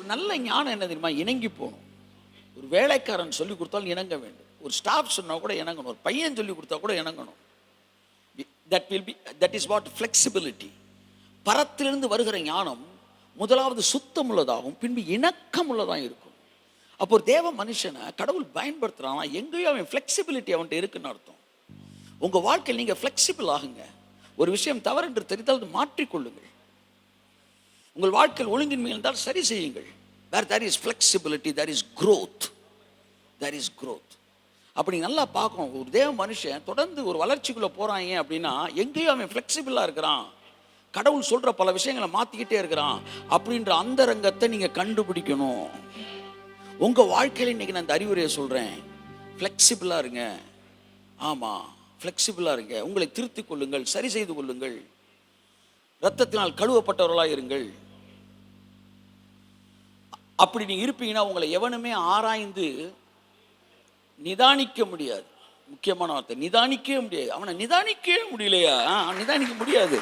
ஒரு நல்ல ஞானம் என்ன தெரியுமா? இணங்கி போகணும். ஒரு வேலைக்காரன் சொல்லி கொடுத்தாலும் இணங்க வேண்டும். ஒரு ஸ்டாஃப் சொன்னால் கூட இணங்கணும். ஒரு பையன் சொல்லி கொடுத்தா கூட இணங்கணும். That is what flexibility. பரத்திலிருந்து வருகிற ஞானம் முதலாவது சுத்தம் உள்ளதாகவும் பின்பு இணக்கம் உள்ளதாக இருக்கும். அப்போ ஒரு தேவ மனுஷனை கடவுள் பயன்படுத்துகிறான், எங்கேயோ அவன் ஃப்ளெக்சிபிலிட்டி அவன்கிட்ட இருக்குன்னு அர்த்தம். உங்கள் வாழ்க்கையில் நீங்கள் ஃப்ளெக்சிபிள் ஆகுங்க. ஒரு விஷயம் தவறு என்று தெரிந்தால் அது மாற்றிக்கொள்ளுங்கள். உங்கள் வாழ்க்கையில் ஒழுங்கின்மை இருந்தால் சரி செய்யுங்கள். Where there is flexibility there is growth. There is growth. அப்படி நல்லா பார்க்கணும். ஒரு தேவ மனுஷன் தொடர்ந்து ஒரு வளர்ச்சிக்குள்ளே போகிறாங்க அப்படின்னா எங்கேயோ அவன் ஃப்ளெக்சிபிளாக இருக்கிறான், கடவுள் சொல்கிற பல விஷயங்களை மாற்றிக்கிட்டே இருக்கிறான் அப்படின்ற அந்த ரங்கத்தை நீங்கள் கண்டுபிடிக்கணும். உங்கள் வாழ்க்கையில் இன்றைக்கி நான் இந்த அறிவுரையை சொல்கிறேன். ஃப்ளெக்சிபிளாக இருங்க. ஆமாம், ஃப்ளெக்சிபிளாக இருங்க. உங்களை திருத்திக் கொள்ளுங்கள், சரி செய்து கொள்ளுங்கள். இரத்தத்தினால் கழுவப்பட்டவர்களாக இருங்கள். அப்படி நீங்கள் இருப்பீங்கன்னா உங்களை எவனுமே ஆராய்ந்து நிதானிக்க முடியாது. முக்கியமான வார்த்தை, நிதானிக்கவே முடியாது. அவனை நிதானிக்கவே முடியலையா? நிதானிக்க முடியாது.